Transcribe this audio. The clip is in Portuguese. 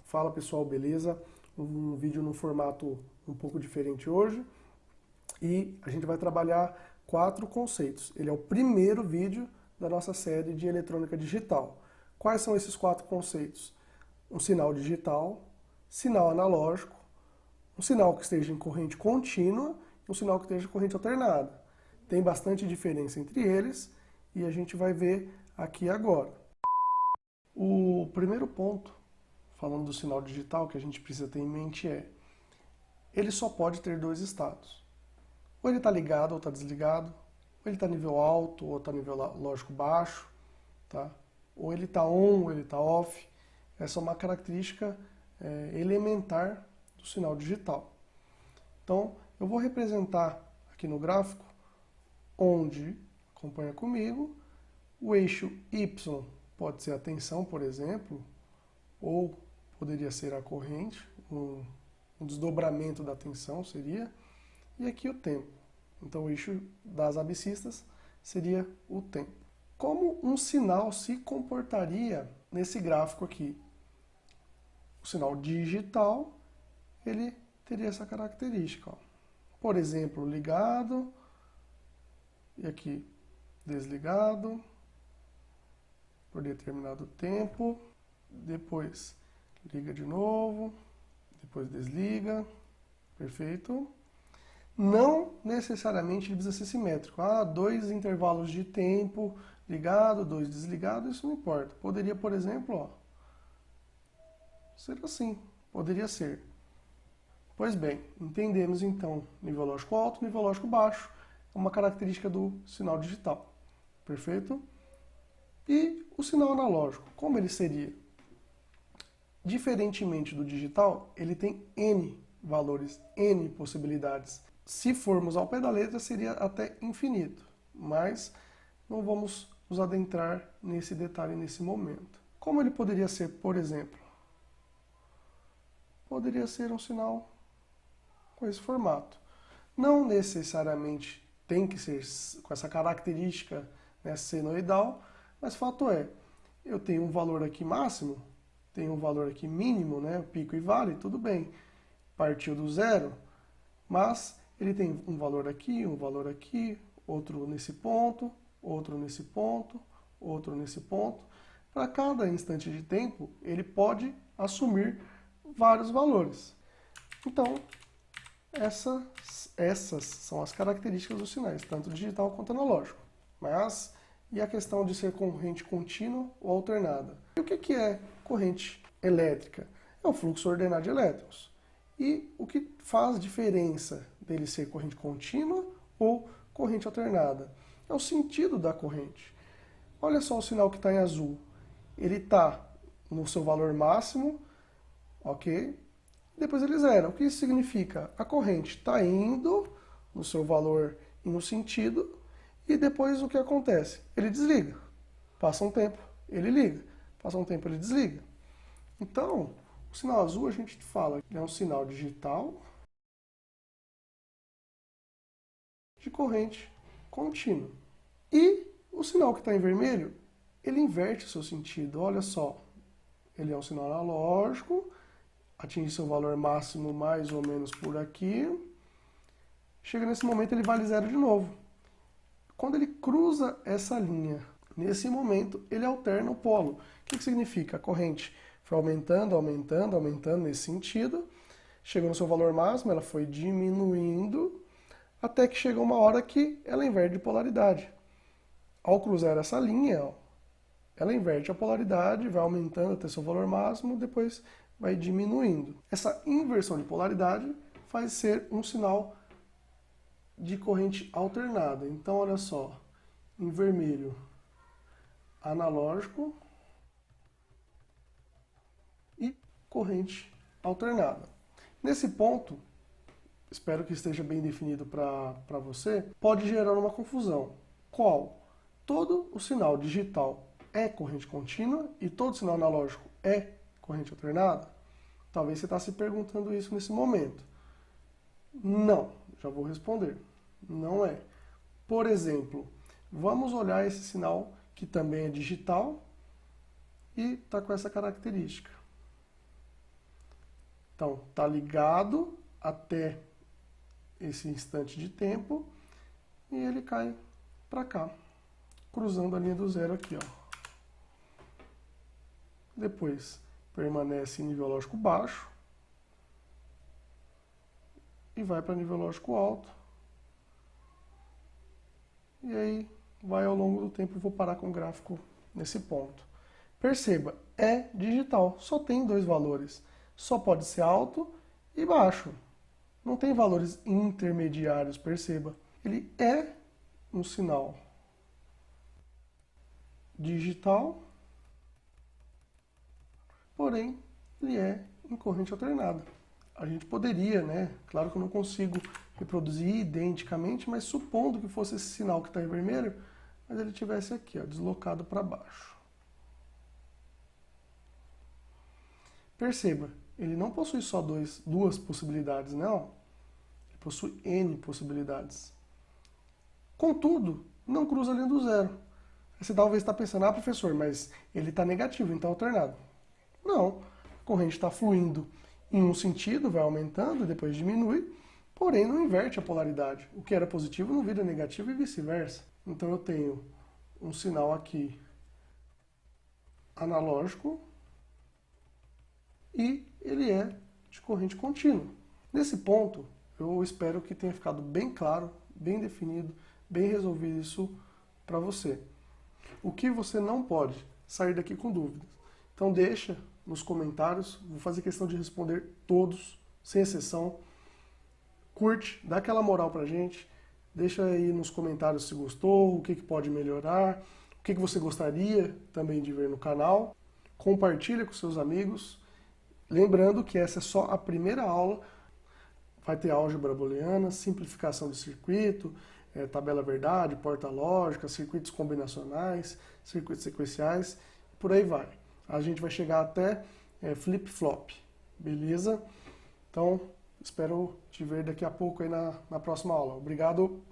Fala pessoal, beleza? Um vídeo no formato um pouco diferente hoje e a gente vai trabalhar 4 conceitos. Ele é o primeiro vídeo da nossa série de eletrônica digital. Quais são esses 4 conceitos? Um sinal digital, sinal analógico, um sinal que esteja em corrente contínua e um sinal que esteja em corrente alternada. Tem bastante diferença entre eles e a gente vai ver aqui agora. O primeiro ponto, falando do sinal digital, que a gente precisa ter em mente ele só pode ter 2 estados. Ou ele está ligado ou está desligado, ou ele está nível alto ou está nível lógico baixo, tá? Ou ele está on ou ele está off. Essa é uma característica elementar do sinal digital. Então, eu vou representar aqui no gráfico, onde, acompanha comigo, o eixo Y pode ser a tensão, por exemplo, ou poderia ser a corrente, um desdobramento da tensão seria, e aqui o tempo. Então o eixo das abscistas seria o tempo. Como um sinal se comportaria nesse gráfico aqui? O sinal digital, ele teria essa característica. Ó. Por exemplo, ligado, e aqui desligado, por determinado tempo, depois liga de novo, depois desliga, perfeito. Não necessariamente ele precisa ser simétrico. 2 intervalos de tempo ligado, 2 desligado, isso não importa. Poderia, por exemplo, ó, ser assim, poderia ser. Pois bem, entendemos então nível lógico alto, nível lógico baixo, é uma característica do sinal digital, perfeito? E o sinal analógico, como ele seria? Diferentemente do digital, ele tem N valores, N possibilidades. Se formos ao pé da letra, seria até infinito, mas não vamos nos adentrar nesse detalhe nesse momento. Como ele poderia ser, por exemplo? Poderia ser um sinal com esse formato. Não necessariamente tem que ser com essa característica, né, senoidal, mas fato é, eu tenho um valor aqui máximo, tenho um valor aqui mínimo, né, pico e vale, tudo bem, partiu do zero, mas ele tem um valor aqui, outro nesse ponto, outro nesse ponto, outro nesse ponto. Para cada instante de tempo, ele pode assumir vários valores. Então, essas são as características dos sinais, tanto digital quanto analógico. Mas, e a questão de ser corrente contínua ou alternada? E o que é corrente elétrica? É o fluxo ordenado de elétrons. E o que faz diferença dele ser corrente contínua ou corrente alternada? É o sentido da corrente. Olha só o sinal que está em azul. Ele está no seu valor máximo, ok? Depois ele zera. O que isso significa? A corrente está indo no seu valor e no sentido, e depois o que acontece? Ele desliga. Passa um tempo, ele liga. Passa um tempo, ele desliga. Então, o sinal azul a gente fala que é um sinal digital de corrente contínua. E o sinal que está em vermelho, ele inverte o seu sentido. Olha só, ele é um sinal analógico, atinge seu valor máximo mais ou menos por aqui. Chega nesse momento, ele vale zero de novo. Quando ele cruza essa linha, nesse momento, ele alterna o polo. O que significa? A corrente foi aumentando, aumentando, aumentando nesse sentido. Chegou no seu valor máximo, ela foi diminuindo, até que chega uma hora que ela inverte de polaridade. Ao cruzar essa linha, ó, ela inverte a polaridade, vai aumentando até seu valor máximo, depois vai diminuindo. Essa inversão de polaridade faz ser um sinal de corrente alternada. Então, olha só, em vermelho, analógico e corrente alternada. Nesse ponto, espero que esteja bem definido para você, pode gerar uma confusão. Qual? Todo o sinal digital é corrente contínua e todo sinal analógico é corrente alternada? Talvez você está se perguntando isso nesse momento. Não, já vou responder. Não é. Por exemplo, vamos olhar esse sinal que também é digital e está com essa característica. Então, tá ligado até esse instante de tempo e ele cai para cá, cruzando a linha do zero aqui, ó. Depois permanece em nível lógico baixo e vai para nível lógico alto. E aí vai ao longo do tempo, vou parar com o gráfico nesse ponto. Perceba, é digital, só tem dois valores. Só pode ser alto e baixo. Não tem valores intermediários, perceba. Ele é um sinal digital, porém ele é em corrente alternada. A gente poderia, né? Claro que eu não consigo reproduzir identicamente, mas supondo que fosse esse sinal que está em vermelho, mas ele tivesse aqui, ó, deslocado para baixo. Perceba, ele não possui só duas possibilidades, não. Ele possui N possibilidades. Contudo, não cruza a linha do zero. Você talvez está pensando, ah, professor, mas ele está negativo, então alternado. Não, a corrente está fluindo em um sentido, vai aumentando e depois diminui, porém não inverte a polaridade. O que era positivo não vira negativo e vice-versa. Então eu tenho um sinal aqui analógico e ele é de corrente contínua. Nesse ponto, eu espero que tenha ficado bem claro, bem definido, bem resolvido isso para você. O que você não pode sair daqui com dúvidas. Então deixa nos comentários, vou fazer questão de responder todos, sem exceção. Curte, dá aquela moral pra gente, deixa aí nos comentários se gostou, o que pode melhorar, o que você gostaria também de ver no canal. Compartilha com seus amigos. Lembrando que essa é só a primeira aula, vai ter álgebra booleana, simplificação de circuito, tabela verdade, porta lógica, circuitos combinacionais, circuitos sequenciais, por aí vai. A gente vai chegar até flip-flop, beleza? Então, espero te ver daqui a pouco aí na próxima aula. Obrigado!